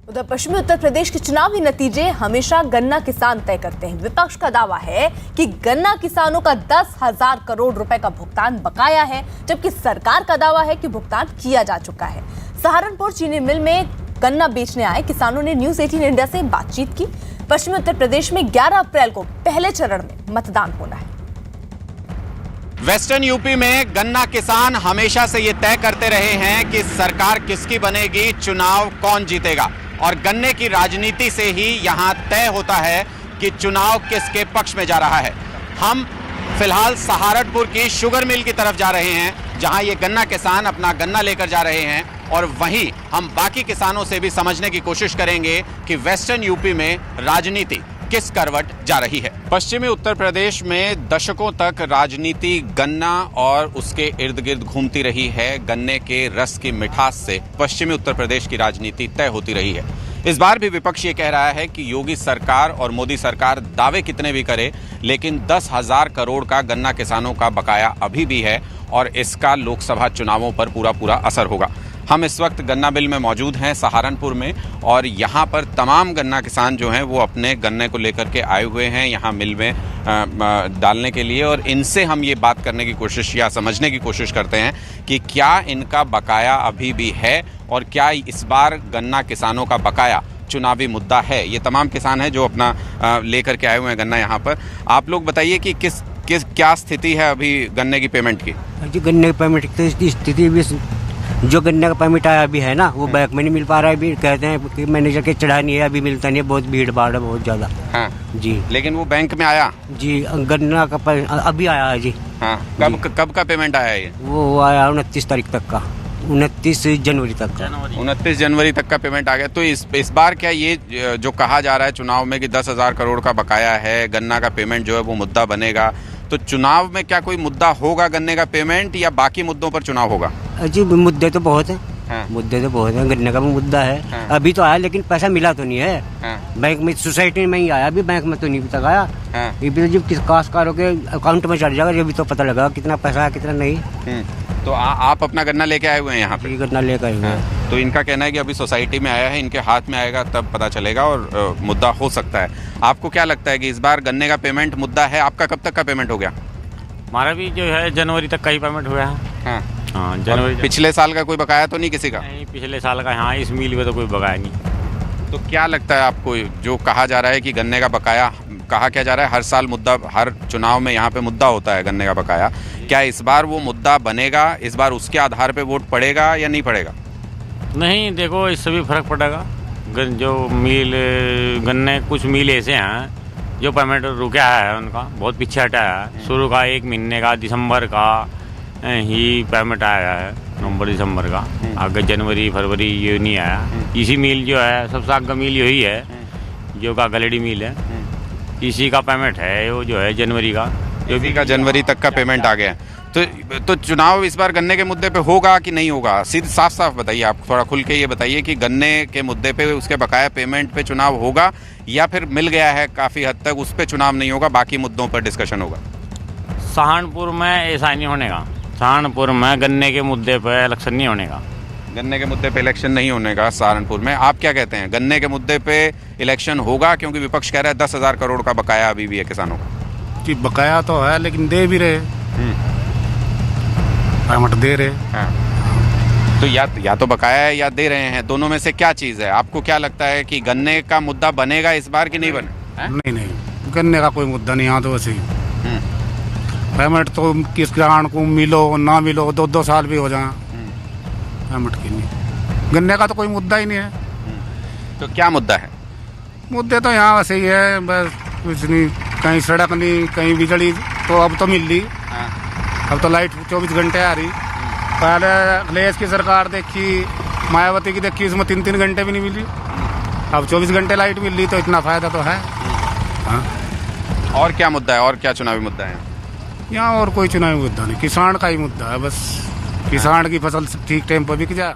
उधर पश्चिमी उत्तर प्रदेश के चुनावी नतीजे हमेशा गन्ना किसान तय करते हैं। विपक्ष का दावा है कि गन्ना किसानों का 10,000 करोड़ रुपए का भुगतान बकाया है, जबकि सरकार का दावा है कि भुगतान किया जा चुका है। सहारनपुर चीनी मिल में गन्ना बेचने आए किसानों ने न्यूज 18 इंडिया से बातचीत की। पश्चिमी उत्तर प्रदेश में 11 अप्रैल को पहले चरण में मतदान होना है। वेस्टर्न यूपी में गन्ना किसान हमेशा से ये तय करते रहे हैं कि सरकार किसकी बनेगी, चुनाव कौन जीतेगा, और गन्ने की राजनीति से ही यहां तय होता है कि चुनाव किसके पक्ष में जा रहा है। हम फिलहाल सहारनपुर की शुगर मिल की तरफ जा रहे हैं, जहां ये गन्ना किसान अपना गन्ना लेकर जा रहे हैं, और वहीं हम बाकी किसानों से भी समझने की कोशिश करेंगे कि वेस्टर्न यूपी में राजनीति किस करवट जा रही है। पश्चिमी उत्तर प्रदेश में दशकों तक राजनीति गन्ना और उसके इर्द गिर्द घूमती रही है। गन्ने के रस की मिठास से पश्चिमी उत्तर प्रदेश की राजनीति तय होती रही है। इस बार भी विपक्ष ये कह रहा है कि योगी सरकार और मोदी सरकार दावे कितने भी करे, लेकिन 10,000 करोड़ का गन्ना किसानों का बकाया अभी भी है और इसका लोकसभा चुनावों पर पूरा असर होगा। हम इस वक्त गन्ना मिल में मौजूद हैं सहारनपुर में, और यहाँ पर तमाम गन्ना किसान जो हैं वो अपने गन्ने को लेकर के आए हुए हैं यहाँ मिल में डालने के लिए, और इनसे हम ये बात करने की कोशिश या समझने की कोशिश करते हैं कि क्या इनका बकाया अभी भी है और क्या इस बार गन्ना किसानों का बकाया चुनावी मुद्दा है। ये तमाम किसान हैं जो अपना लेकर के आए हुए हैं गन्ना यहाँ पर। आप लोग बताइए कि किस क्या स्थिति है अभी गन्ने की पेमेंट की? जी, गन्ने की पेमेंट की स्थिति भी, जो गन्ने का परमिट आया अभी है ना, वो बैंक में नहीं मिल पा रहा है। अभी कहते हैं कि मैनेजर के चढ़ा नहीं है, अभी मिलता नहीं है, बहुत भीड़ भाड़ है बहुत ज़्यादा। हाँ जी, लेकिन वो बैंक में आया जी, गन्ना का अभी आया है जी। हाँ, कब का पेमेंट आया है ये? वो आया 29 तारीख तक का, 29 जनवरी तक का। 29 जनवरी तक का पेमेंट आ गया। तो इस बार क्या ये जो कहा जा रहा है चुनाव में कि 10,000 करोड़ का बकाया है, गन्ना का पेमेंट जो है वो मुद्दा बनेगा, तो चुनाव में क्या कोई मुद्दा होगा गन्ने का पेमेंट, या बाकी मुद्दों पर चुनाव होगा? जी, मुद्दे तो बहुत हैं। हाँ। मुद्दे तो बहुत हैं, गन्ने का भी मुद्दा है। हाँ। अभी तो आया लेकिन पैसा मिला तो नहीं है। हाँ। बैंक में, सोसाइटी में ही आया, अभी बैंक में तो नहीं तक आया। हाँ। ये भी तो जब किस काश्तकारों के अकाउंट में चढ़ जाएगा, अभी तो पता लगा कितना पैसा है कितना नहीं। तो आप अपना गन्ना लेके आए हुए हैं यहाँ पे? गन्ना लेकर आए हुए हैं। तो इनका कहना है कि अभी सोसाइटी में आया है, इनके हाथ में आएगा तब पता चलेगा और मुद्दा हो सकता है। आपको क्या लगता है कि इस बार गन्ने का पेमेंट मुद्दा है? आपका कब तक का पेमेंट हो गया? हमारा भी जो है जनवरी तक का ही पेमेंट हुआ है। हाँ, जनवरी। पिछले साल का कोई बकाया तो नहीं किसी का? नहीं, पिछले साल का। हाँ, इस मिल में तो कोई बकाया नहीं। तो क्या लगता है आपको, जो कहा जा रहा है कि गन्ने का बकाया, कहा क्या जा रहा है हर साल मुद्दा, हर चुनाव में यहाँ पे मुद्दा होता है गन्ने का बकाया, क्या इस बार वो मुद्दा बनेगा? इस बार उसके आधार पे वोट पड़ेगा या नहीं पड़ेगा? नहीं, देखो इससे भी फर्क पड़ेगा। जो मिल गन्ने, कुछ मिल ऐसे हैं जो पेमेंट रुका है, उनका बहुत पीछे हटा है। शुरू का 1 महीने का, दिसंबर का ही पेमेंट आया है, नवंबर दिसंबर का। आगे जनवरी फरवरी ये नहीं आया। इसी मिल जो है सबसे आगे मिल यही है जो का गलेडी मिल है, इसी का पेमेंट है वो जो है जनवरी का, जो भी का जनवरी तक का पेमेंट आ गया। तो चुनाव इस बार गन्ने के मुद्दे पे होगा कि नहीं होगा? सीधे साफ बताइए, आप थोड़ा खुल के ये बताइए कि गन्ने के मुद्दे पे, उसके बकाया पेमेंट पे चुनाव होगा, या फिर मिल गया है काफ़ी हद तक उस पर चुनाव नहीं होगा, बाकी मुद्दों पर डिस्कशन होगा? सहारनपुर में ऐसा नहीं होने का। सहारनपुर में गन्ने के मुद्दे पर इलेक्शन नहीं होने का। गन्ने के मुद्दे पे इलेक्शन नहीं होने का सहारनपुर में। आप क्या कहते हैं, गन्ने के मुद्दे पे इलेक्शन होगा? क्योंकि विपक्ष कह रहा है 10,000 करोड़ का बकाया अभी भी है किसानों का। कि बकाया तो है लेकिन दे भी रहे, पेमेंट दे रहे। हाँ। तो या तो बकाया है या दे रहे हैं, दोनों में से क्या चीज़ है? आपको क्या लगता है कि गन्ने का मुद्दा बनेगा इस बार कि नहीं बने? नहीं, गन्ने का कोई मुद्दा नहीं। यहाँ तो वैसे ही पेमेंट तो किस किसान को मिलो ना मिलो, 2-2 साल भी हो जाए, पेमेंट की नहीं। गन्ने का तो कोई मुद्दा ही नहीं है। तो क्या मुद्दा है? मुद्दे तो यहाँ वैसे ही है, बस कुछ नहीं। कहीं सड़क नहीं, कहीं बिजली तो अब तो मिल रही। अब तो लाइट 24 घंटे आ रही। पहले अखिलेश की सरकार देखी, मायावती की देखी, उसमें 3-3 घंटे भी नहीं मिली। अब 24 घंटे लाइट मिल रही, तो इतना फायदा तो है। हाँ। और क्या मुद्दा है, और क्या चुनावी मुद्दा है यहाँ? और कोई चुनावी मुद्दा नहीं, किसान का ही मुद्दा है बस। किसान की फसल ठीक टाइम पर बिक जाए।